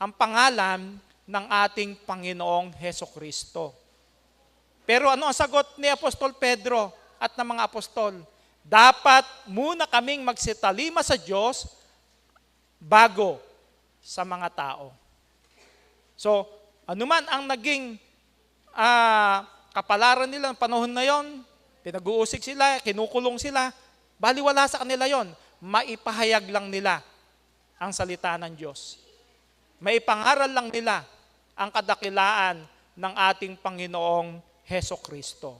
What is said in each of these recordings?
ang pangalan ng ating Panginoong Hesukristo. Pero ano ang sagot ni Apostol Pedro at ng mga apostol? Dapat muna kaming magsitalima sa Diyos bago sa mga tao. So, anuman ang naging kapalaran nila ng panahon na yon, pinag-uusig sila, kinukulong sila, baliwala sa kanila yon. Maipahayag lang nila ang salita ng Diyos. Maipangaral lang nila ang kadakilaan ng ating Panginoong Hesukristo.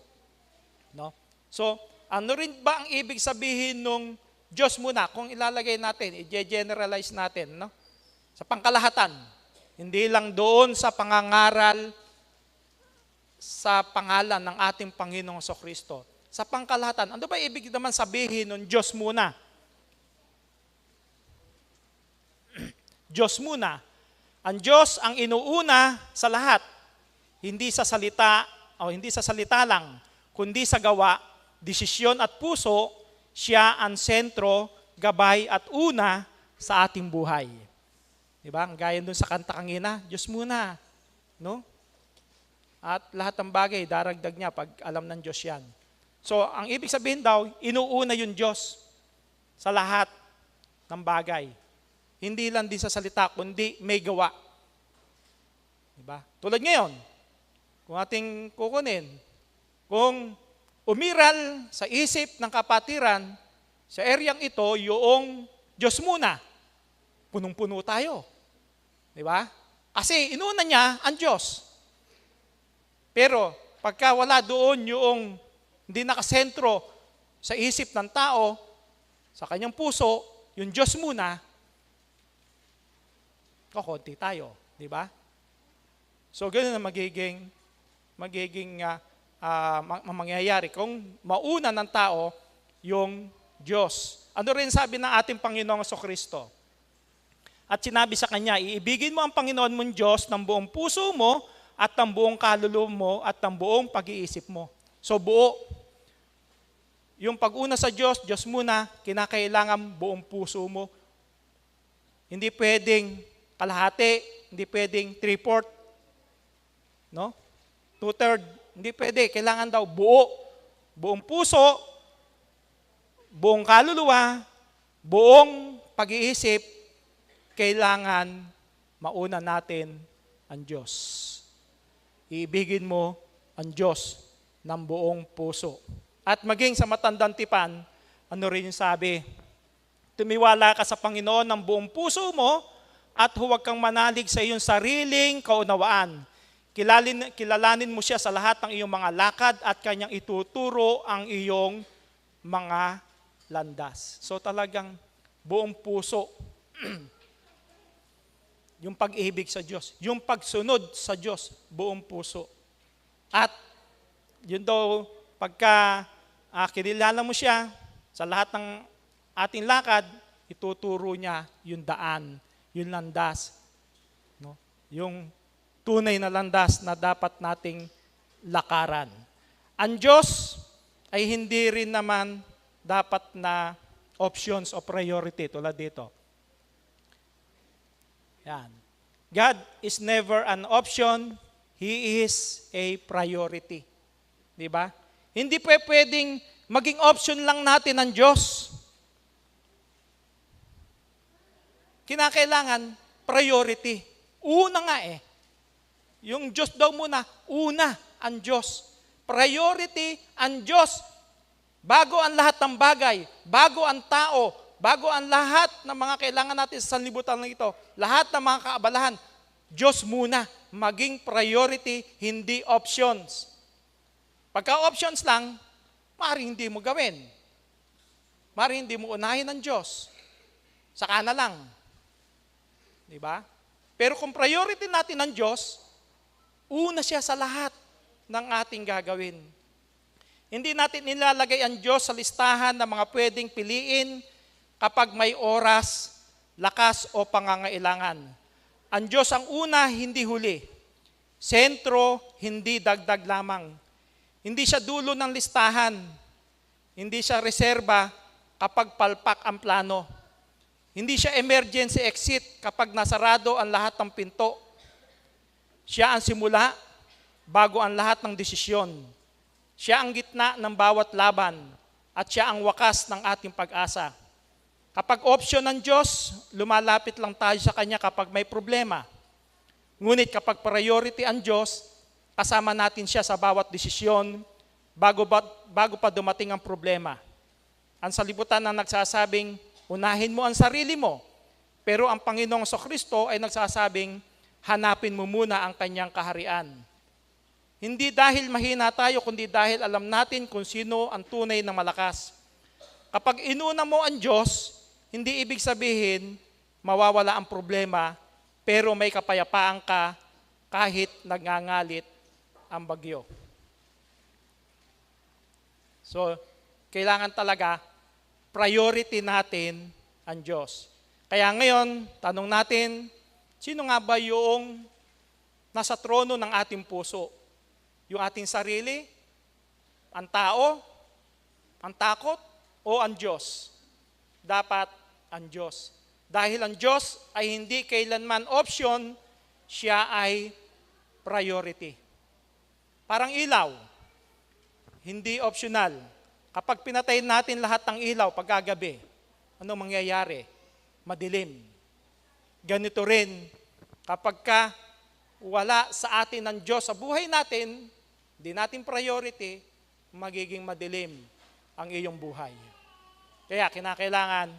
No? So, ano rin ba ang ibig sabihin nung Diyos muna? Kung ilalagay natin, i-generalize natin, no? Sa pangkalahatan. Hindi lang doon sa pangangaral sa pangalan ng ating Panginoong Hesukristo. Sa pangkalahatan, ano ba ibig naman sabihin ng Diyos muna? Diyos muna. Ang Diyos ang inuuna sa lahat. Hindi sa salita o hindi sa salita lang, kundi sa gawa, desisyon at puso, siya ang sentro, gabay at una sa ating buhay. Diba? Ang gaya dun sa kanta kanina, Diyos muna. No? At lahat ng bagay, daragdag niya pag alam ng Diyos yan. So, ang ibig sabihin daw, inuuna yung Diyos sa lahat ng bagay. Hindi lang din sa salita, kundi may gawa. Diba? Tulad ngayon, kung ating kukunin, kung umiral sa isip ng kapatiran, sa eryang ito, yung Diyos muna, punong-puno tayo. Diba? Kasi inuna niya ang Diyos. Pero, pagka wala doon yung hindi nakasentro sa isip ng tao, sa kanyang puso, yung Diyos muna, kakunti tayo. Diba? So, ganun na magiging mangyayari kung mauna ng tao yung Diyos. Ano rin sabi ng ating Panginoong Hesukristo? At sinabi sa kanya, iibigin mo ang Panginoon mong Diyos ng buong puso mo at ng buong kaluluwa mo at ng buong pag-iisip mo. So buo. Yung pag-una sa Diyos, Diyos muna, kinakailangan buong puso mo. Hindi pwedeng kalahati, hindi pwedeng 3/4. No? 2/3, hindi pwede. Kailangan daw buo. Buong puso, buong kaluluwa, buong pag-iisip, kailangan mauna natin ang Diyos. Iibigin mo ang Diyos ng buong puso. At maging sa matandang tipan, ano rin yung sabi? Tumiwala ka sa Panginoon ng buong puso mo at huwag kang manalig sa iyong sariling kaunawaan. Kilalanin mo siya sa lahat ng iyong mga lakad at kanyang ituturo ang iyong mga landas. So talagang buong puso. Yung pag-ibig sa Diyos, yung pagsunod sa Diyos, buong puso. At yun daw, pagka kinilala mo siya sa lahat ng ating lakad, ituturo niya yung daan, yung landas. No? Yung tunay na landas na dapat nating lakaran. Ang Diyos ay hindi rin naman dapat na options o priority tulad dito. Yan. God is never an option, He is a priority. Di ba? Hindi pwedeng maging option lang natin ang Diyos. Kinakailangan priority. Una nga eh. Yung Diyos daw muna, una ang Diyos. Priority ang Diyos. Bago ang lahat ng bagay, bago ang tao, bago ang lahat ng mga kailangan natin sa sanlibutan ng ito, lahat ng mga kaabalahan, Diyos muna, maging priority, hindi options. Pagka options lang, maaaring hindi mo gawin. Maaaring hindi mo unahin ang Diyos. Saka na lang. Diba? Pero kung priority natin ang Diyos, una siya sa lahat ng ating gagawin. Hindi natin nilalagay ang Diyos sa listahan ng mga pwedeng piliin kapag may oras, lakas o pangangailangan. Ang Diyos ang una, hindi huli. Sentro, hindi dagdag lamang. Hindi siya dulo ng listahan. Hindi siya reserba kapag palpak ang plano. Hindi siya emergency exit kapag nasarado ang lahat ng pinto. Siya ang simula bago ang lahat ng desisyon. Siya ang gitna ng bawat laban at siya ang wakas ng ating pag-asa. Kapag option ng Diyos, lumalapit lang tayo sa Kanya kapag may problema. Ngunit kapag priority ang Diyos, kasama natin siya sa bawat desisyon bago pa dumating ang problema. Ang salibutan na nagsasabing, unahin mo ang sarili mo. Pero ang Panginoong Kristo ay nagsasabing, hanapin mo muna ang Kanyang kaharian. Hindi dahil mahina tayo, kundi dahil alam natin kung sino ang tunay na malakas. Kapag inuna mo ang Diyos, hindi ibig sabihin mawawala ang problema, pero may kapayapaan ka kahit nagngangalit ang bagyo. So, kailangan talaga priority natin ang Diyos. Kaya ngayon, tanong natin, sino nga ba yung nasa trono ng ating puso? Yung ating sarili? Ang tao? Ang takot? O ang Diyos? Dapat ang Diyos. Dahil ang Diyos ay hindi kailanman option, siya ay priority. Parang ilaw, hindi optional. Kapag pinatayin natin lahat ng ilaw pagkagabi, ano mangyayari? Madilim. Ganito rin, kapag wala sa atin ng Diyos sa buhay natin, di natin priority, magiging madilim ang iyong buhay. Kaya kinakailangan,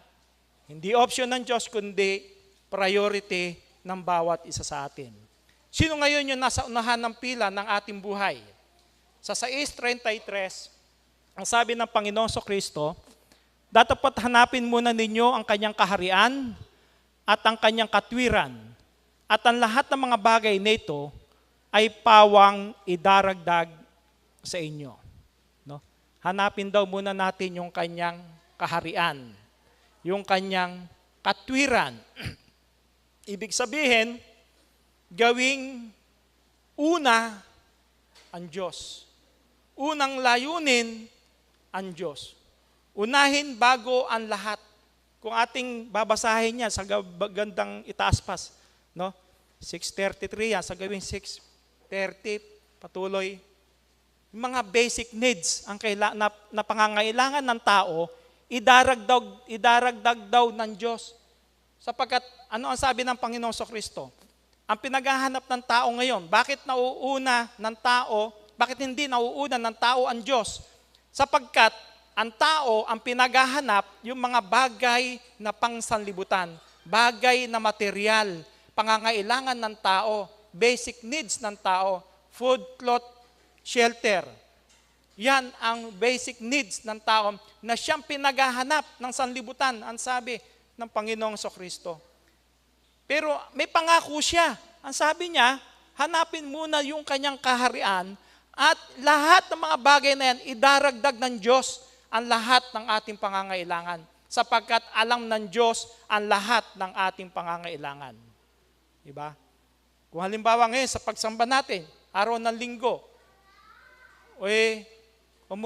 hindi option ng Diyos, kundi priority ng bawat isa sa atin. Sino ngayon yung nasa unahan ng pila ng ating buhay? Sa 6:33, ang sabi ng Panginoon Kristo, dapat hanapin muna ninyo ang Kanyang kaharian at ang Kanyang katwiran, at ang lahat ng mga bagay nito ay pawang idaragdag sa inyo. No? Hanapin daw muna natin yung Kanyang kaharian, yung Kanyang katwiran. Ibig sabihin, gawing una ang Diyos. Unang layunin ang Diyos. Unahin bago ang lahat. Kung ating babasahin niya sa gandang itaaspas, no? 6:33 yan, sa gawing 6:30, patuloy. Yung mga basic needs ang na pangangailangan ng tao, idaragdag daw ng Diyos. Sapagkat, ano ang sabi ng Panginoong Kristo? Ang pinaghahanap ng tao ngayon, bakit hindi nauuna ng tao ang Diyos? Sapagkat, ang tao ang pinaghahanap yung mga bagay na pangsanlibutan, bagay na material, pangangailangan ng tao, basic needs ng tao, food, cloth, shelter. Yan ang basic needs ng tao na siyang pinaghahanap ng sanlibutan, ang sabi ng Panginoong Kristo. Pero may pangako siya. Ang sabi niya, hanapin muna yung Kanyang kaharian at lahat ng mga bagay na yan, idaragdag ng Diyos ang lahat ng ating pangangailangan. Sapagkat alam ng Diyos ang lahat ng ating pangangailangan. Diba? Kung halimbawa ngayon sa pagsamba natin, araw ng linggo,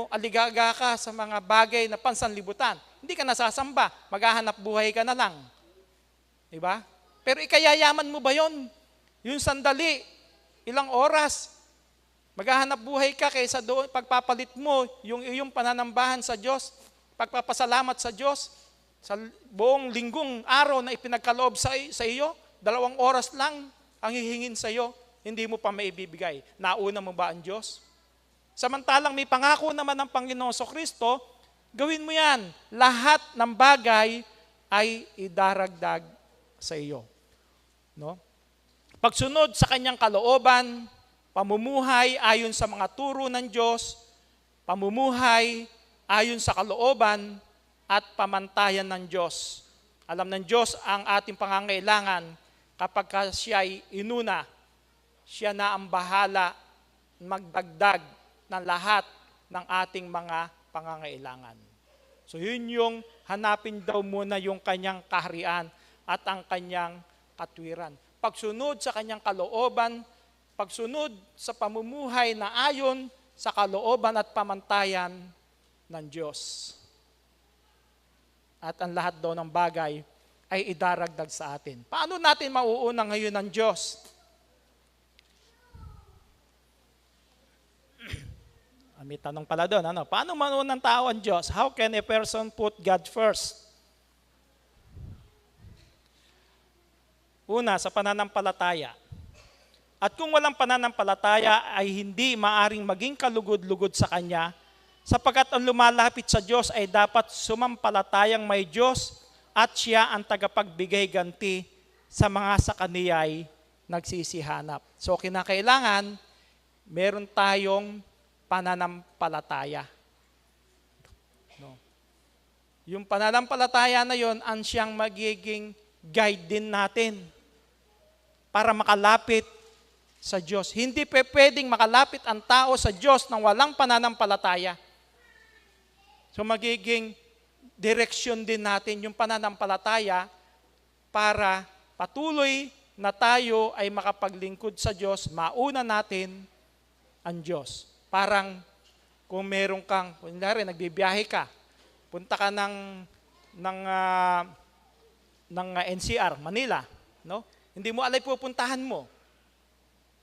aligaga ka sa mga bagay na pansanlibutan. Hindi ka nasasamba, maghahanap buhay ka na lang. Diba? Pero ikayayaman mo ba yon? Yung sandali, ilang oras, maghahanap buhay ka kaysa doon, pagpapalit mo yung iyong pananambahan sa Diyos, pagpapasalamat sa Diyos, sa buong linggong araw na ipinagkaloob sa iyo, 2 oras lang ang hihingin sa iyo, hindi mo pa maibibigay. Nauna mo ba ang Diyos? Samantalang may pangako naman ng Panginoon Kristo, gawin mo yan. Lahat ng bagay ay idaragdag sa iyo. No? Pagsunod sa Kanyang kalooban, pamumuhay ayon sa mga turo ng Diyos, pamumuhay ayon sa kalooban at pamantayan ng Diyos. Alam ng Diyos ang ating pangangailangan kapag siya ay inuna, siya na ang bahala magdagdag ng lahat ng ating mga pangangailangan. So yun yung hanapin daw muna yung Kanyang kaharian at ang Kanyang katwiran. Pagsunod sa Kanyang kalooban, pagsunod sa pamumuhay na ayon sa kalooban at pamantayan ng Diyos. At ang lahat daw ng bagay ay idaragdag sa atin. Paano natin mauuna ngayon ng Diyos? May tanong pala doon, paano manuuna ng tao ang Diyos? How can a person put God first? Una, sa pananampalataya. At kung walang pananampalataya ay hindi maaring maging kalugod-lugod sa Kanya, sapagkat ang lumalapit sa Diyos ay dapat sumampalatayang may Diyos at Siya ang tagapagbigay ganti sa mga sa Kaniya'y nagsisihanap. So kinakailangan, meron tayong pananampalataya. No. Yung pananampalataya na yon ang siyang magiging guide din natin para makalapit sa Diyos. Hindi pwedeng makalapit ang tao sa Diyos nang walang pananampalataya. So magiging direksyon din natin yung pananampalataya para patuloy na tayo ay makapaglingkod sa Diyos, mauna natin ang Diyos. Parang kung meron kang, kunyari nagbibiyahe ka, punta ka ng NCR, Manila, no? Hindi mo alay pupuntahan mo.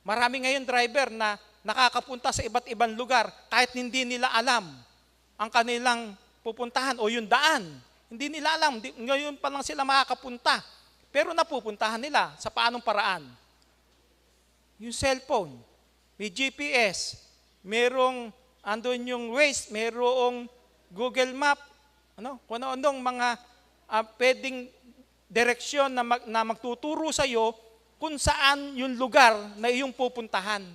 Marami ngayon driver na nakakapunta sa iba't ibang lugar kahit hindi nila alam ang kanilang pupuntahan o yung daan. Hindi nila alam, ngayon pa lang sila makakapunta. Pero napupuntahan nila sa paanong paraan. Yung cellphone, may GPS, merong andun yung Waze, merong Google Map, kung ano-anong mga pwedeng direksyon na magtuturo sa iyo kung saan yung lugar na iyong pupuntahan.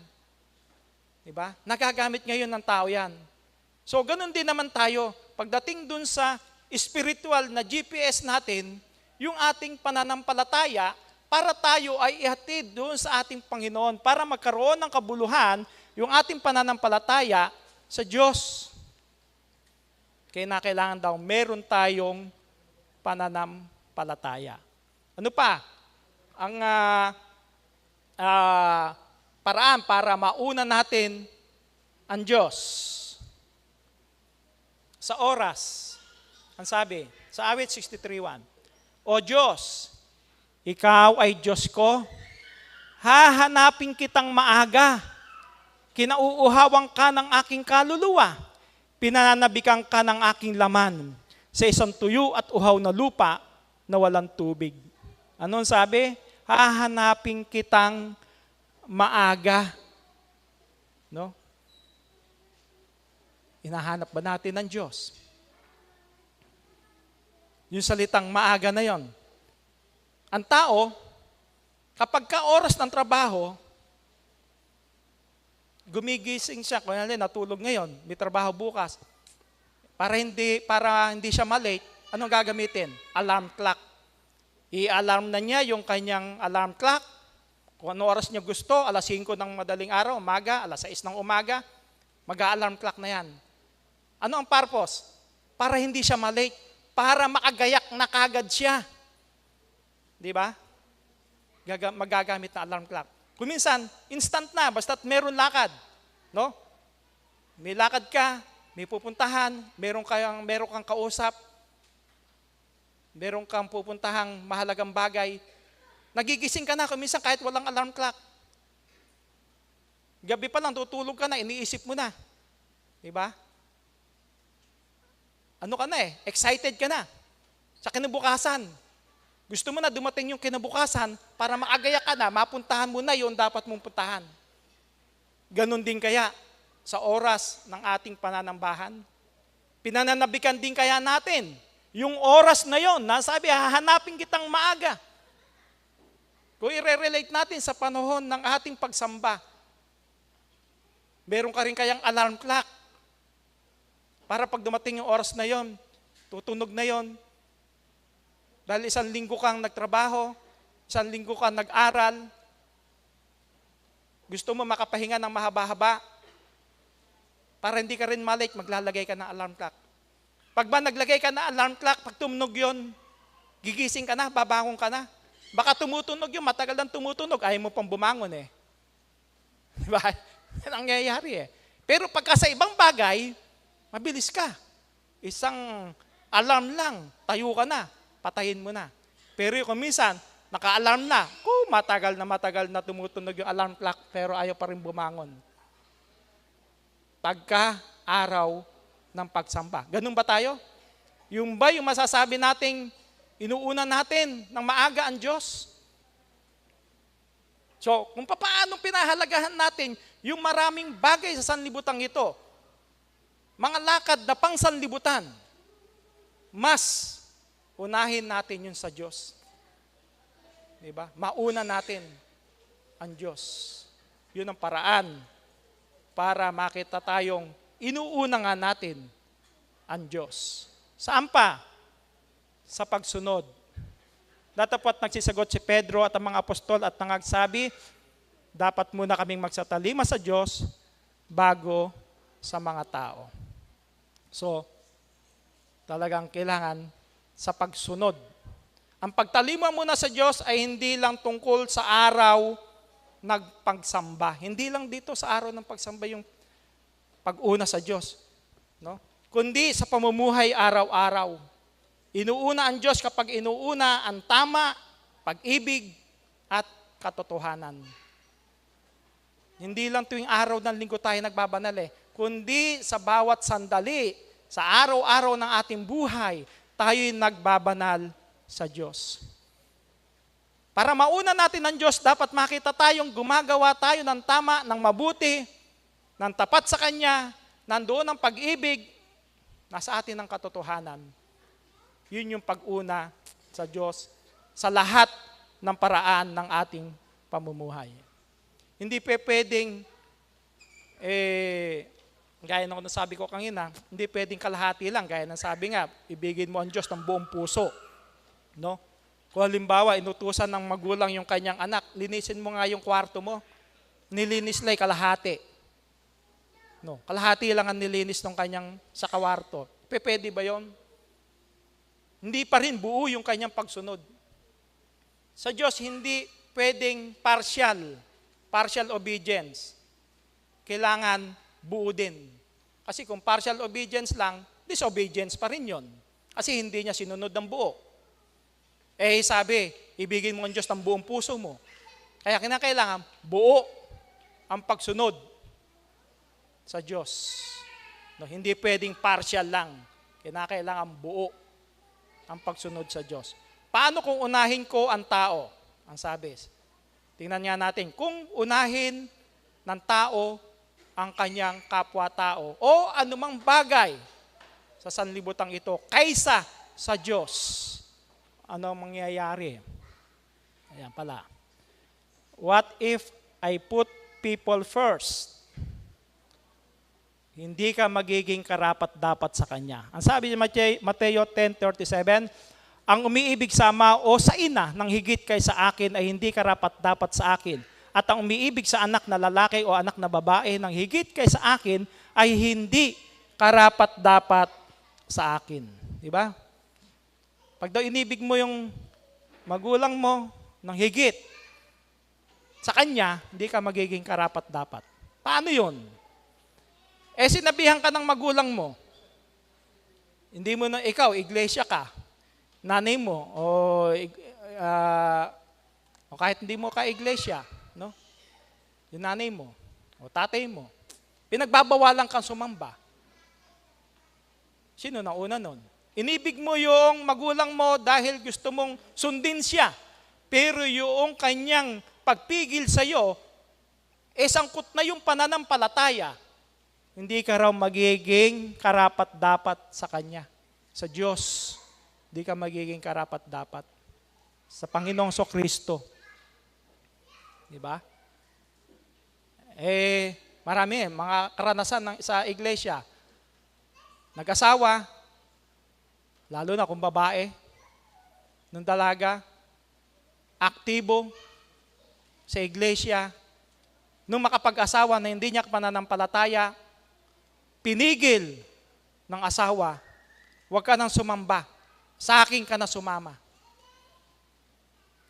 Diba? Nagagamit ngayon ng tao yan. So, ganun din naman tayo. Pagdating dun sa spiritual na GPS natin, yung ating pananampalataya, para tayo ay ihatid doon sa ating Panginoon, para magkaroon ng kabuluhan yung ating pananampalataya sa Diyos. Kaya kailangan daw meron tayong pananampalataya. Ano pa? Ang paraan para mauna natin ang Diyos. Sa oras, ang sabi, sa awit 63:1, O Diyos, Ikaw ay Diyos ko, hahanapin kitang maaga, kinauuhawan ka ng aking kaluluwa, pinananabikan ka ng aking laman sa isang tuyo at uhaw na lupa na walang tubig. Anong sabi? Hahanapin kitang maaga. No? Hinahanap ba natin ng Diyos? Yung salitang maaga na yon. Ang tao, kapag ka oras ng trabaho, gumigising siya, kung natulog ngayon, may trabaho bukas, para hindi siya malate, anong gagamitin? Alarm clock. I-alarm na niya yung kanyang alarm clock. Kung ano oras niya gusto, alas 5 ng madaling araw, umaga, alas 6 ng umaga, mag-alarm clock na yan. Ano ang purpose? Para hindi siya malate. Para makagayak na kagad siya. Di ba? Magagamit na alarm clock. Kung minsan, instant na, basta't meron lakad. No? May lakad ka, may pupuntahan, meron kang kausap, meron kang pupuntahang mahalagang bagay, nagigising ka na kung minsan kahit walang alarm clock. Gabi pa lang, tutulog ka na, iniisip mo na. Diba? Ano ka na excited ka na. Sa kinabukasan. Gusto mo na dumating yung kinabukasan para maagayak ka na, mapuntahan mo na yung dapat mong puntahan. Ganon din kaya sa oras ng ating pananambahan. Pinananabikan din kaya natin yung oras na yon, nasabi, hahanapin kitang maaga. Kung i-relate natin sa panahon ng ating pagsamba, meron ka rin kayang alarm clock. Para pag dumating yung oras na yon, tutunog na yon. Dahil 1 linggo kang nagtrabaho, 1 linggo kang nag-aral, gusto mo makapahinga ng mahaba-haba, para hindi ka rin malate, maglalagay ka ng alarm clock. Pag ba naglagay ka na alarm clock, pag tumunog yon, gigising ka na, babangon ka na. Baka tumutunog yun, matagal nang tumutunog, ayaw mo pang bumangon Diba? Yan ang nangyayari Pero pagka sa ibang bagay, mabilis ka. Isang alarm lang, tayo ka na, patayin mo na. Pero kung minsan, naka-alarm na. Kung matagal na tumutunog yung alarm clock, pero ayaw pa rin bumangon. Pagka araw ng pagsamba. Ganun ba tayo? Yung ba yung masasabi nating inuuna natin ng maaga ang Diyos? So, kung paano pinahalagahan natin yung maraming bagay sa sanlibutan ito, mga lakad na pang sanlibutan, mas unahin natin yun sa Diyos. Diba? Mauna natin ang Diyos. Yun ang paraan para makita tayong inuuna nga natin ang Diyos. Saan pa? Sa pagsunod. Datapot nagsisagot si Pedro at ang mga apostol at nangagsabi, dapat muna kaming magsatalima sa Diyos bago sa mga tao. So, talagang kailangan sa pagsunod. Ang pagtalima muna sa Diyos ay hindi lang tungkol sa araw nagpagsamba. Hindi lang dito sa araw ng pagsamba yung pag-una sa Diyos. No? Kundi sa pamumuhay araw-araw. Inuuna ang Diyos kapag inuuna ang tama, pag-ibig, at katotohanan. Hindi lang tuwing araw ng linggo tayo nagbabanal kundi sa bawat sandali, sa araw-araw ng ating buhay, tayo'y nagbabanal sa Diyos. Para mauna natin ang Diyos, dapat makita tayong gumagawa tayo ng tama, ng mabuti, ng tapat sa Kanya, nandoon ang pag-ibig, nasa atin ang katotohanan. Yun yung pag-una sa Diyos sa lahat ng paraan ng ating pamumuhay. Hindi pwedeng, gaya ng nasabi ko kanina, hindi pwedeng kalahati lang. Gaya ng sabi nga, ibigin mo ang Diyos ng buong puso. No? Kung halimbawa, inutusan ng magulang yung kanyang anak, linisin mo nga yung kwarto mo. Nilinis lang kalahati. No, kalahati lang ang nilinis ng kanyang sa kwarto. Pwede ba yon? Hindi pa rin buo yung kanyang pagsunod. Sa Diyos, hindi pwedeng partial obedience. Kailangan buo din. Kasi kung partial obedience lang, disobedience pa rin yon. Kasi hindi niya sinunod ng buo. Sabi, ibigin mo ang Diyos ng buong puso mo. Kaya kinakailangan buo ang pagsunod sa Diyos. No, hindi pwedeng partial lang. Kinakailangan buo ang pagsunod sa Diyos. Paano kung unahin ko ang tao? Ang sabi. Tingnan nga natin. Kung unahin ng tao ang kanyang kapwa-tao o anumang bagay sa sanlibutan ito kaysa sa Diyos, ano ang mangyayari? Ayan pala. What if I put people first? Hindi ka magiging karapat-dapat sa Kanya. Ang sabi ni Mateo 10:37, ang umiibig sa ama o sa ina ng higit kaysa akin ay hindi karapat-dapat sa akin. At ang umiibig sa anak na lalaki o anak na babae ng higit kaysa akin ay hindi karapat-dapat sa akin. Di ba? Pag daw inibig mo yung magulang mo ng higit sa kanya, hindi ka magiging karapat-dapat. Paano yun? Sinabihan ka ng magulang mo, hindi mo na ikaw, iglesia ka, nanay mo, o kahit hindi mo ka iglesia, no? Yung nanay mo, o tatay mo, pinagbabawalan kang sumamba. Sino na una nun? Inibig mo yung magulang mo dahil gusto mong sundin siya. Pero yung kanyang pagpigil sa iyo, sangkot na yung pananampalataya. Hindi ka raw magiging karapat-dapat sa Kanya. Sa Diyos, hindi ka magiging karapat-dapat. Sa Panginoong Kristo. Di ba? Marami, mga karanasan sa iglesia. Nag-asawa, lalo na kung babae, nung dalaga, aktibo sa iglesia, nung makapag-asawa na hindi niya pananampalataya, pinigil ng asawa, huwag ka nang sumamba, sa akin ka na sumama.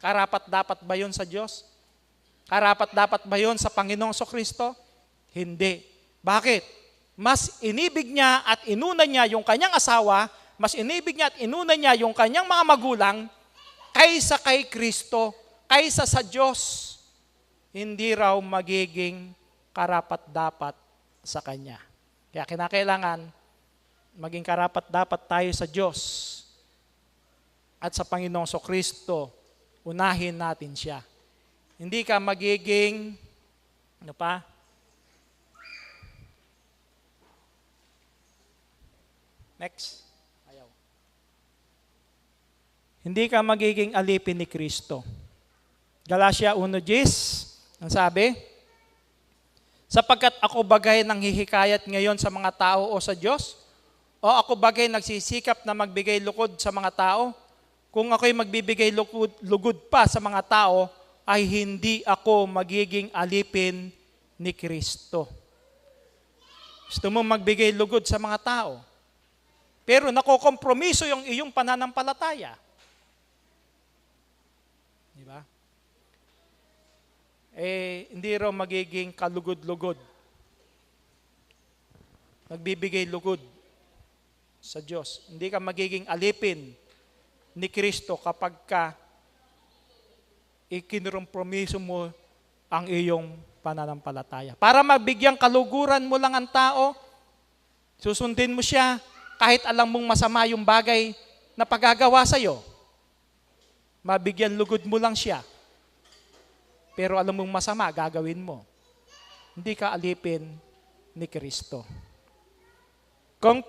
Karapat-dapat ba yun sa Diyos? Karapat-dapat ba yun sa Panginoong Kristo? Hindi. Bakit? Mas inibig niya at inuna niya yung kanyang asawa, mas inibig niya at inuna niya yung kanyang mga magulang, kaysa kay Kristo, kaysa sa Diyos, hindi raw magiging karapat-dapat sa Kanya. Kaya kinakailangan maging karapat-dapat tayo sa Diyos at sa Panginoong Kristo, unahin natin siya. Hindi ka magiging, ano pa? Next. Ayaw. Hindi ka magiging alipin ni Kristo. Galatia 1:10, ang sabi, sapagkat ako bagay nang hihikayat ngayon sa mga tao o sa Diyos, o ako bagay nagsisikap na magbigay lugod sa mga tao? Kung ako'y magbibigay lugod pa sa mga tao, ay hindi ako magiging alipin ni Kristo. Gusto mo magbigay lugod sa mga tao, pero nakokompromiso yung iyong pananampalataya. Di ba? Hindi raw magiging kalugod-lugod. Magbibigay lugod sa Diyos. Hindi ka magiging alipin ni Kristo kapag ka ikinurumpromiso mo ang iyong pananampalataya. Para mabigyan kaluguran mo lang ang tao, susundin mo siya kahit alam mong masama yung bagay na pagagawa sa'yo. Mabigyan lugod mo lang siya. Pero alam mong masama, gagawin mo. Hindi ka alipin ni Kristo. Kung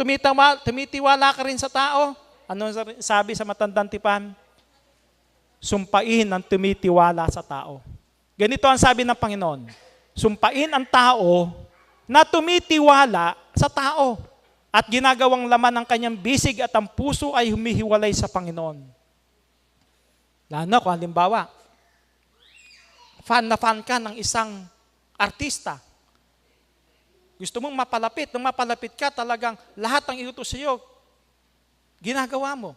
tumitiwala ka rin sa tao, ano sabi sa matandang tipan? Sumpain ang tumitiwala sa tao. Ganito ang sabi ng Panginoon, sumpain ang tao na tumitiwala sa tao at ginagawang laman ng kanyang bisig at ang puso ay humihiwalay sa Panginoon. Lalo kung halimbawa, fan na fan ka ng isang artista. Gusto mong mapalapit. Nung mapalapit ka, talagang lahat ng iutos sa iyo, ginagawa mo.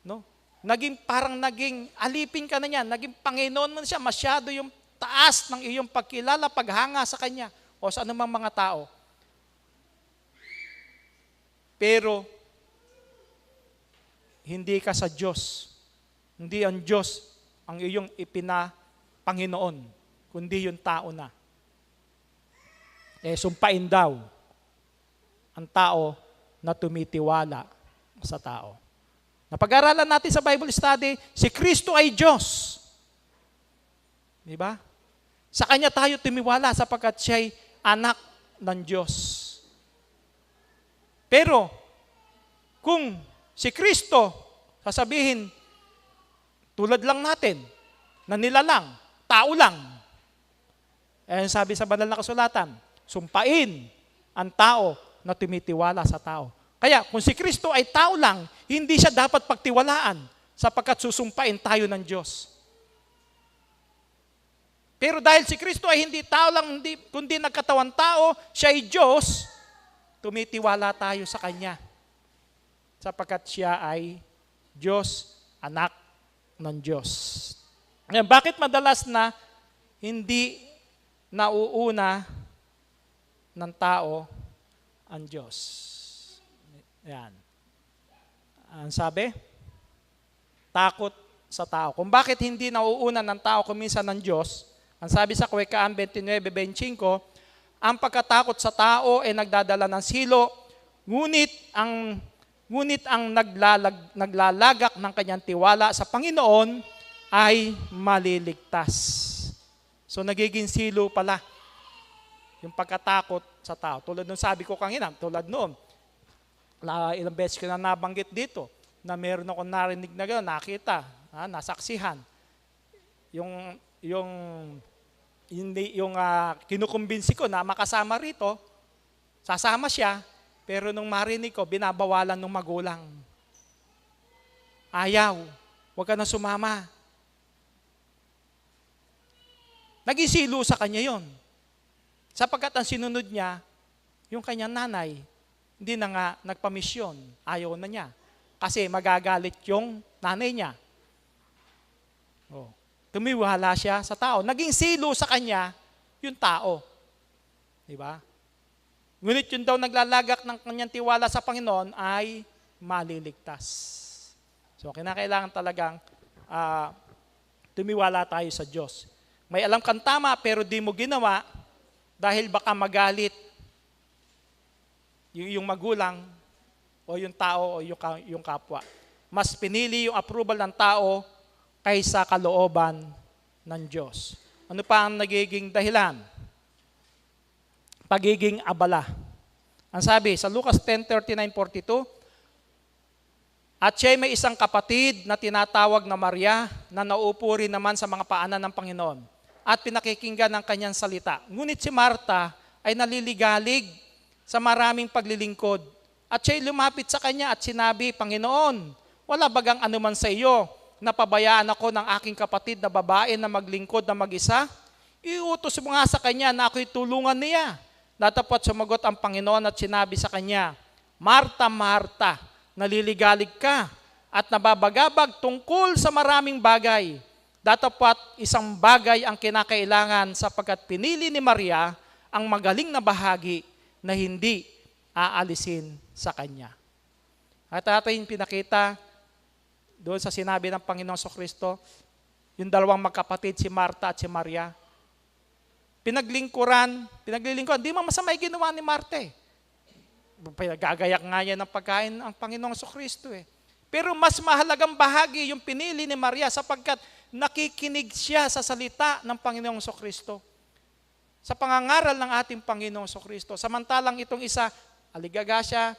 No? Parang naging alipin ka na niya. Naging Panginoon mo na siya. Masyado yung taas ng iyong pagkilala, paghanga sa Kanya o sa anumang mga tao. Pero, hindi ka sa Diyos. Hindi ang Diyos ang iyong Panginoon, kundi yung tao na. Sumpain daw ang tao na tumitiwala sa tao. Napag-aralan natin sa Bible study, si Kristo ay Diyos. Di ba? Sa Kanya tayo tumiwala sapagkat siya'y anak ng Diyos. Pero, kung si Kristo, sasabihin, tulad lang natin, na nilalang, tao lang. Sabi sa banal na kasulatan, sumpain ang tao na tumitiwala sa tao. Kaya kung si Kristo ay tao lang, hindi siya dapat pagtiwalaan sapagkat susumpain tayo ng Diyos. Pero dahil si Kristo ay hindi tao lang, kundi nagkatawan tao, siya ay Diyos, tumitiwala tayo sa Kanya. Sapagkat siya ay Diyos, anak ng Diyos. Bakit madalas na hindi nauuna ng tao ang Diyos? Yan. Ang sabi? Takot sa tao. Kung bakit hindi nauuna ng tao kuminsan ng Diyos, ang sabi sa Kawikaan 29:25, ang pagkatakot sa tao ay nagdadala ng silo, ngunit ang naglalagak ng kanyang tiwala sa Panginoon ay maliligtas. So nagiging silo pala yung pagkatakot sa tao. Tulad nung sabi ko kanina, tulad noon, ilang beses ko na nabanggit dito, na meron akong narinig na gano'n, nakita, nasaksihan. Yung kinukumbinsi ko na makasama rito, sasama siya, pero nung marinig ko, binabawalan ng magulang. Ayaw, huwag ka na sumama. Nagisilo sa kanya yon. Sapagkat ang sinunod niya, yung kanyang nanay, hindi na nga nagpamisyon, ayaw na niya. Kasi magagalit yung nanay niya. Tumiwala siya sa tao. Naging silo sa kanya yung tao. Diba? Ngunit yun daw naglalagak ng kanyang tiwala sa Panginoon ay maliligtas. So kinakailangan talagang tumiwala tayo sa Diyos. May alam kang tama pero di mo ginawa dahil baka magalit yung magulang o yung tao o yung kapwa. Mas pinili yung approval ng tao kaysa kalooban ng Diyos. Ano pa ang nagiging dahilan? Pagiging abala. Ang sabi sa Lucas 10:39-42, at siya'y may isang kapatid na tinatawag na Maria na naupo rin naman sa mga paanan ng Panginoon at pinakikinggan ng kanyang salita. Ngunit si Marta ay naliligalig sa maraming paglilingkod. At siya'y lumapit sa kanya at sinabi, Panginoon, wala bagang anuman sa iyo na pabayaan ako ng aking kapatid na babae na maglingkod na mag-isa? Iutos mo nga sa kanya na ako'y tulungan niya. Datapot sumagot ang Panginoon at sinabi sa kanya, Marta, Marta, naliligalig ka at nababagabag tungkol sa maraming bagay. Datapot isang bagay ang kinakailangan sapagkat pinili ni Maria ang magaling na bahagi na hindi aalisin sa kanya. At ating pinakita doon sa sinabi ng Panginoong Kristo, yung dalawang magkapatid, si Marta at si Maria, pinaglingkuran, di mo masama yung ginawa ni Marta eh. Gagayak nga niya ng pagkain ang Panginoong Kristo eh. Pero mas mahalagang bahagi yung pinili ni Maria sapagkat nakikinig siya sa salita ng Panginoong Kristo. Sa pangangaral ng ating Panginoong Kristo. Samantalang itong isa, aligaga siya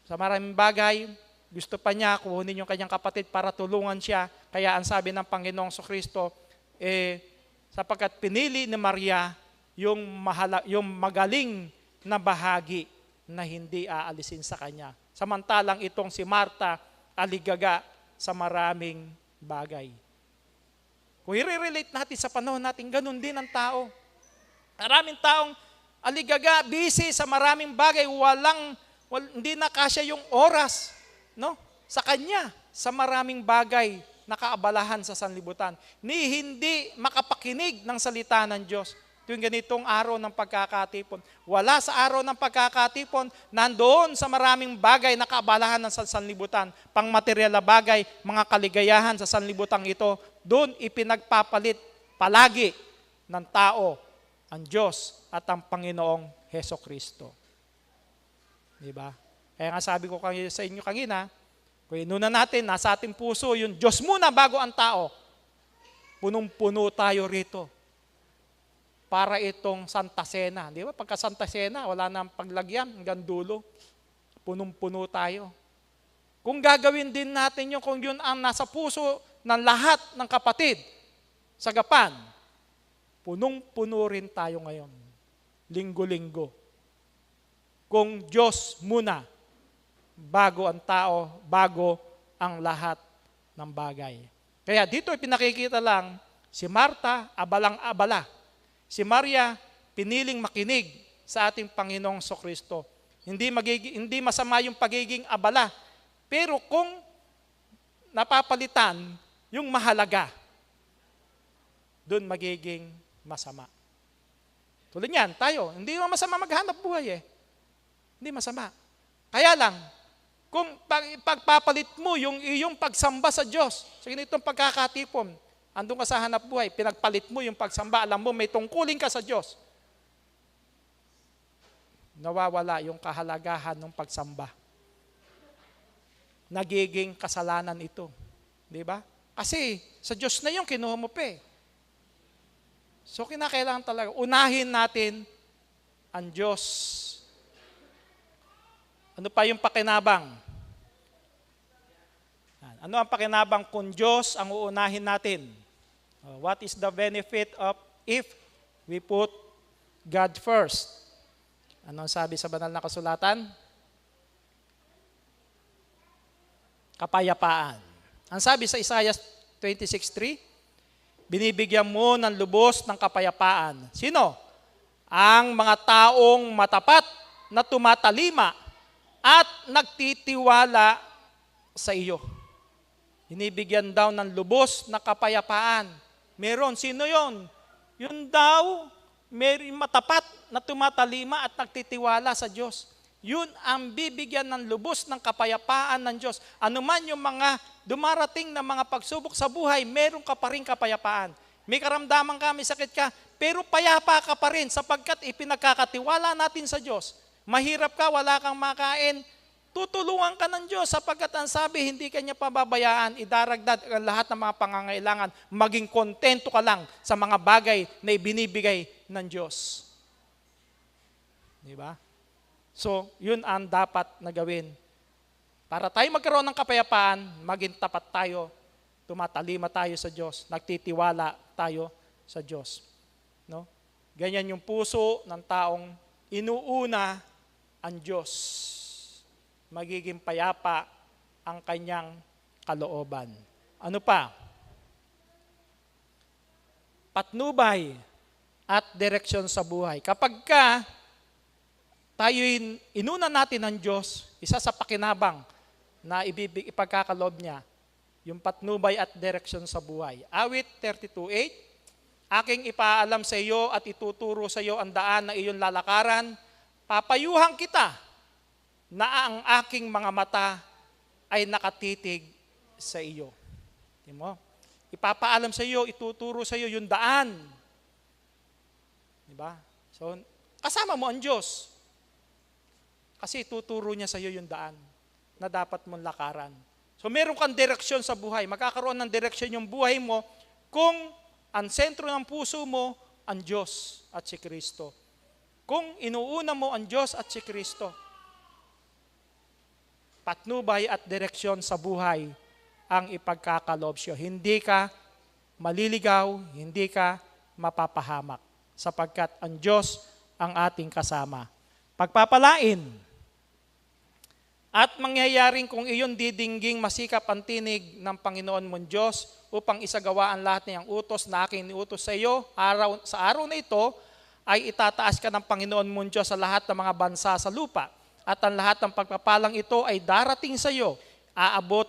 sa maraming bagay, gusto pa niya kuhunin yung kanyang kapatid para tulungan siya. Kaya ang sabi ng Panginoong Kristo, sapagkat pinili ni Maria yung magaling na bahagi na hindi aalisin sa kanya. Samantalang itong si Marta, aligaga sa maraming bagay. Kung i-relate natin sa panahon natin, ganun din ang tao. Maraming taong aligaga, busy sa maraming bagay, hindi na kasya yung oras, no? Sa kanya, sa maraming bagay na kaabalahan sa sanlibutan. Hindi makapakinig ng salita ng Diyos. Tuwing ganitong araw ng pagkakatipon. Wala sa araw ng pagkakatipon, nandoon sa maraming bagay na kaabalahan ng sanlibutan. Pang material na bagay, mga kaligayahan sa sanlibutang ito, doon ipinagpapalit palagi ng tao, ang Diyos at ang Panginoong Heso Kristo. Diba? Kaya nga sabi ko sa inyo kanina, kung inuna natin, nasa ating puso, yung Diyos muna bago ang tao. Punong-puno tayo rito. Para itong Santa Cena. Di ba? Pagka Santa Cena, wala nang paglagyan, hanggang dulo. Punong-puno tayo. Kung gagawin din natin kung yun ang nasa puso ng lahat ng kapatid sa Gapan, punong-puno rin tayo ngayon. Linggo-linggo. Kung Diyos muna, bago ang tao, bago ang lahat ng bagay. Kaya dito pinakikita lang, si Marta, abalang-abala. Si Maria, piniling makinig sa ating Panginoong Kristo. Hindi masama yung pagiging abala. Pero kung napapalitan yung mahalaga, doon magiging masama. Tulad yan, tayo, hindi naman masama maghanap buhay eh. Hindi masama. Kaya lang, kung pagpapalit mo yung iyong pagsamba sa Diyos, sa ganitong pagkakatipon, andun ka sa hanap buhay, pinagpalit mo yung pagsamba, alam mo may tungkulin ka sa Diyos, nawawala yung kahalagahan ng pagsamba. Nagiging kasalanan ito. Di ba? Kasi sa Diyos na yung kinuha mo pa eh. So kinakailangan talaga, unahin natin ang Diyos. Ano pa yung pakinabang? Ano ang pakinabang kung Diyos ang uunahin natin? What is the benefit of if we put God first? Ano ang sabi sa banal na kasulatan? Kapayapaan. Ang sabi sa Isaiah 26:3, binibigyan mo ng lubos ng kapayapaan. Sino? Ang mga taong matapat na tumatalima at nagtitiwala sa iyo. Binibigyan daw ng lubos na kapayapaan. Meron. Sino yon? Yun daw, may matapat na tumatalima at nagtitiwala sa Diyos. Yun ang bibigyan ng lubos ng kapayapaan ng Diyos. Ano man yung mga dumarating na mga pagsubok sa buhay, meron ka pa rin kapayapaan. May karamdaman ka, may sakit ka, pero payapa ka pa rin sapagkat ipinagkakatiwala natin sa Diyos. Mahirap ka, wala kang makain, tutulungan ka ng Diyos sapagkat ang sabi, hindi ka niya pababayaan, idaragdag ang lahat ng mga pangangailangan, maging kontento ka lang sa mga bagay na ibinibigay ng Diyos. Di ba? So, yun ang dapat na gawin. Para tayo magkaroon ng kapayapaan, maging tapat tayo, tumatalima tayo sa Diyos, nagtitiwala tayo sa Diyos. No? Ganyan yung puso ng taong inuuna ang Diyos. Magiging payapa ang kanyang kalooban. Ano pa? Patnubay at direksyon sa buhay. Kapag ka tayo inuna natin ng Diyos, isa sa pakinabang na ipagkakaloob niya, yung patnubay at direksyon sa buhay. Awit 32:8, aking ipaalam sa iyo at ituturo sa iyo ang daan na iyong lalakaran, papayuhan kita na ang aking mga mata ay nakatitig sa iyo. Di mo? Ipapaalam sa iyo, ituturo sa iyo yung daan. Di ba? So, kasama mo ang Diyos. Kasi ituturo niya sa iyo yung daan na dapat mong lakaran. So, meron kang direksyon sa buhay. Magkakaroon ng direksyon yung buhay mo kung ang sentro ng puso mo, ang Diyos at si Kristo. Kung inuuna mo ang Diyos at si Kristo, patnubay at direksyon sa buhay ang ipagkakaloob siya. Hindi ka maliligaw, hindi ka mapapahamak, sapagkat ang Diyos ang ating kasama. Pagpapalain at mangyayaring kung iyon didingging masikap ang tinig ng Panginoon mong Diyos upang isagawa ang lahat niyang utos na aking niutos sa iyo, sa araw na ito ay itataas ka ng Panginoon mong Diyos sa lahat ng mga bansa sa lupa. At ang lahat ng pagpapalang ito ay darating sa iyo, aabot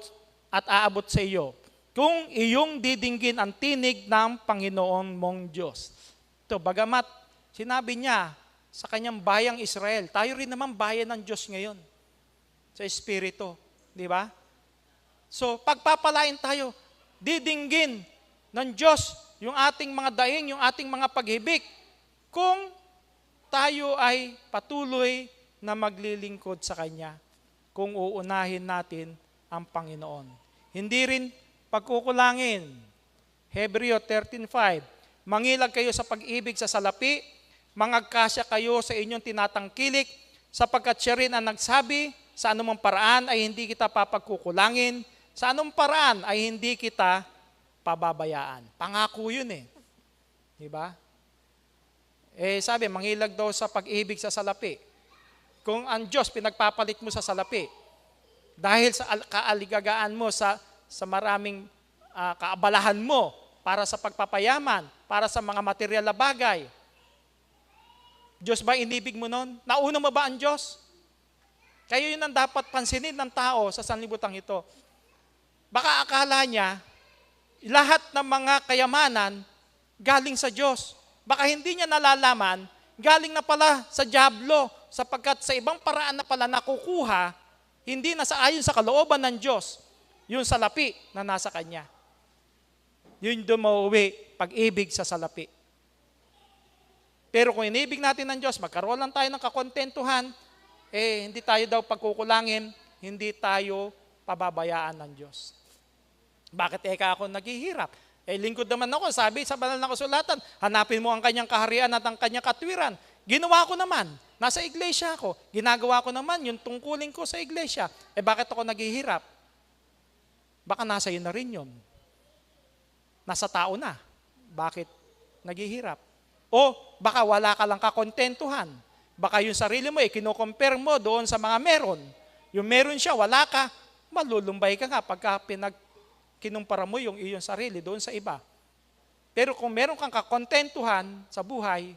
sa iyo, kung iyong didinggin ang tinig ng Panginoon mong Diyos. Ito, bagamat sinabi niya sa kanyang bayang Israel, tayo rin naman bayan ng Diyos ngayon sa Espiritu, di ba? So, pagpapalain tayo, didinggin ng Diyos yung ating mga daing, yung ating mga paghibik, kung tayo ay patuloy na maglilingkod sa Kanya, kung uunahin natin ang Panginoon. Hindi rin pagkukulangin. Hebreo 13:5, mangilag kayo sa pag-ibig sa salapi, mangagkasya kayo sa inyong tinatangkilik, sapagkat siya rin ang nagsabi, sa anumang paraan ay hindi kita papagkukulangin, sa anumang paraan ay hindi kita pababayaan. Pangako yun eh. Diba? Sabi, mangilag daw sa pag-ibig sa salapi. Kung ang Diyos pinagpapalit mo sa salapi, dahil sa kaaligagaan mo, sa maraming kaabalahan mo, para sa pagpapayaman, para sa mga material na bagay, Diyos ba inibig mo nun? Nauna mo ba ang Diyos? Kayo yun ang dapat pansinin ng tao sa sanlibutan ito. Baka akala niya, lahat ng mga kayamanan galing sa Diyos. Baka hindi niya nalalaman, galing na pala sa dyablo, sapagkat sa ibang paraan na pala nakukuha, hindi na ayon sa kalooban ng Diyos, yung salapi na nasa kanya. Yun doon mauwi, pag-ibig sa salapi. Pero kung inibig natin ng Diyos, magkaroon lang tayo ng kakontentuhan, hindi tayo daw pagkukulangin, hindi tayo pababayaan ng Diyos. Bakit ako naghihirap? Lingkod naman ako, sabi sa banal na kasulatan, hanapin mo ang kanyang kaharian at ang kanyang katwiran. Ginawa ko naman, nasa iglesia ako, ginagawa ko naman yung tungkulin ko sa iglesia. Bakit ako naghihirap? Baka nasa iyo na rin yun. Nasa tao na. Bakit naghihirap? O baka wala ka lang kakontentuhan. Baka yung sarili mo, kino-compare mo doon sa mga meron. Yung meron siya, wala ka, malulumbay ka nga pagka kinumpara mo yung iyong sarili doon sa iba. Pero kung meron kang kakontentuhan sa buhay,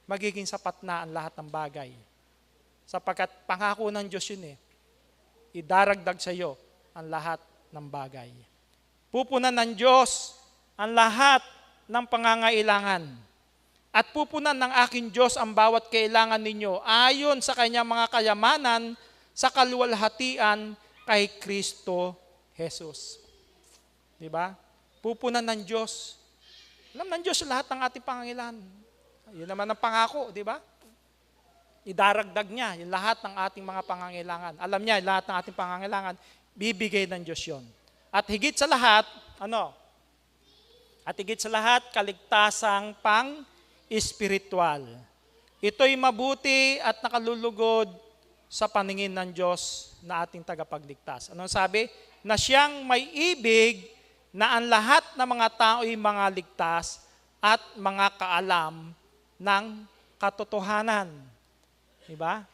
magiging sapat na ang lahat ng bagay. Sapagkat pangako ng Diyos yun idaragdag sa iyo ang lahat ng bagay. Pupunan ng Diyos ang lahat ng pangangailangan. At pupunan ng aking Diyos ang bawat kailangan ninyo ayon sa kanyang mga kayamanan sa kaluwalhatian kay Kristo Jesus. Di ba? Pupunan ng Diyos. Alam ng Diyos lahat ng ating pangangailangan. Yun naman ang pangako, di ba? Idaragdag niya yung lahat ng ating mga pangangailangan. Alam niya lahat ng ating pangangailangan, bibigay ng Diyos yun. At higit sa lahat, At higit sa lahat, kaligtasang pang-espiritual. Ito'y mabuti at nakalulugod sa paningin ng Diyos na ating tagapagligtas. Anong sabi? Na siyang may ibig na ang lahat ng mga tao'y mga ligtas at mga kaalam ng katotohanan. Diba?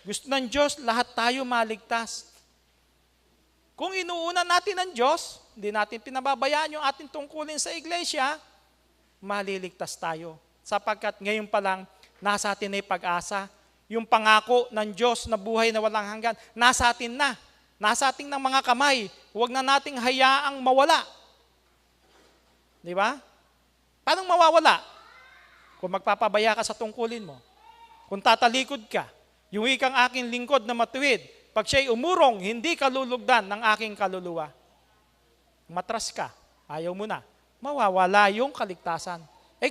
Gusto ng Diyos, lahat tayo maligtas. Kung inuuna natin ang Diyos, hindi natin pinababayaan yung ating tungkulin sa iglesia, maliligtas tayo. Sapagkat ngayon pa lang, nasa atin na yung pag-asa. Yung pangako ng Diyos na buhay na walang hanggan, nasa atin na. Nasa ating ng mga kamay. Huwag na nating hayaang mawala. Di ba? Paano mawawala? Kung magpapabaya ka sa tungkulin mo. Kung tatalikod ka, yung ikang aking lingkod na matuwid, pag siya'y umurong, hindi kalulugdan ng aking kaluluwa. Matras ka, ayaw mo na, mawawala yung kaligtasan.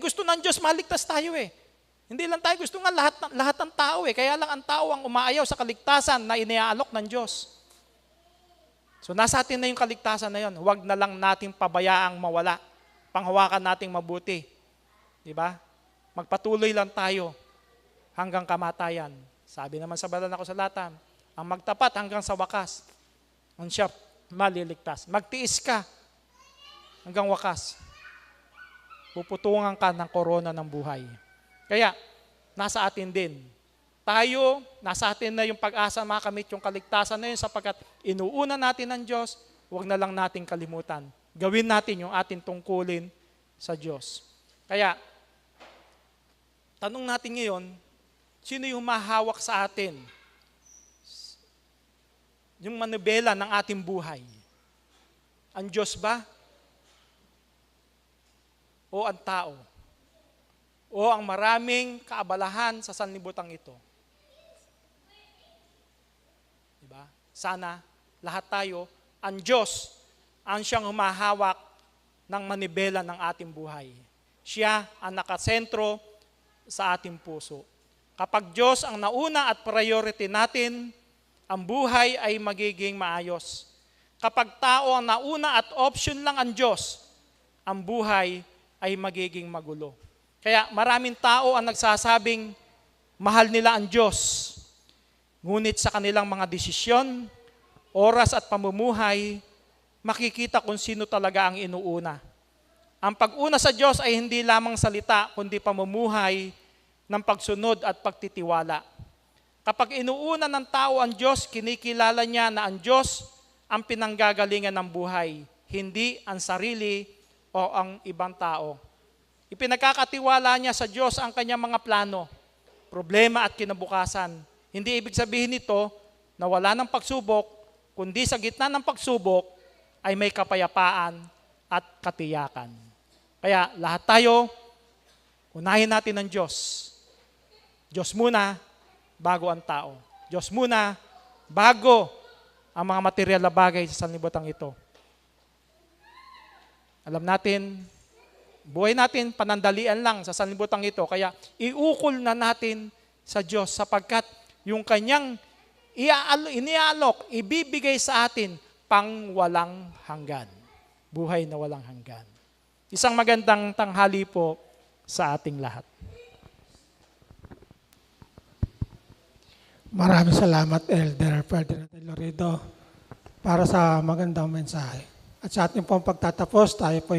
Gusto ng Diyos, maligtas tayo Hindi lang tayo gusto nga lahat ng tao Kaya lang ang tao ang umaayaw sa kaligtasan na iniaalok ng Diyos. So nasa atin na yung kaligtasan na yun. Huwag na lang nating pabayaang mawala. Panghawakan nating mabuti. Diba? Magpatuloy lang tayo hanggang kamatayan. Sabi naman sa banal na kasulatan, ang magtapat hanggang sa wakas, ang siya maliligtas. Magtiis ka hanggang wakas. Puputungan ka ng korona ng buhay. Kaya, nasa atin din. Tayo, nasa atin na yung pag-asa makamit yung kaligtasan na yun sapagkat inuuna natin ng Diyos, huwag na lang natin kalimutan. Gawin natin yung ating tungkulin sa Diyos. Kaya, tanong natin ngayon, sino yung mahawak sa atin? Yung manubela ng ating buhay. Ang Diyos ba? O ang tao? O ang maraming kaabalahan sa sanlibutan ito? Diba? Sana lahat tayo, ang Diyos ang siyang humahawak ng manibela ng ating buhay. Siya ang nakasentro sa ating puso. Kapag Diyos ang nauna at priority natin, ang buhay ay magiging maayos. Kapag tao ang nauna at option lang ang Diyos, ang buhay ay magiging magulo. Kaya maraming tao ang nagsasabing mahal nila ang Diyos. Ngunit sa kanilang mga desisyon, oras at pamumuhay, makikita kung sino talaga ang inuuna. Ang pag-una sa Diyos ay hindi lamang salita, kundi pamumuhay ng pagsunod at pagtitiwala. Kapag inuuna ng tao ang Diyos, kinikilala niya na ang Diyos ang pinanggagalingan ng buhay, hindi ang sarili o ang ibang tao. Ipinagkakatiwala niya sa Diyos ang kanyang mga plano, problema at kinabukasan. Hindi ibig sabihin nito na wala ng pagsubok, kundi sa gitna ng pagsubok ay may kapayapaan at katiyakan. Kaya lahat tayo, unahin natin ang Diyos. Diyos muna, bago ang tao. Diyos muna, bago ang mga material na bagay sa sanlibutan ito. Alam natin, buhay natin, panandalian lang sa sanlibutan ito. Kaya iukol na natin sa Diyos sapagkat yung kanyang inialok, ibibigay sa atin pang walang hanggan. Buhay na walang hanggan. Isang magandang tanghali po sa ating lahat. Maraming salamat, Elder Ferdinand Loredo, para sa magandang mensahe. At sa ating pong pagtatapos, tayo po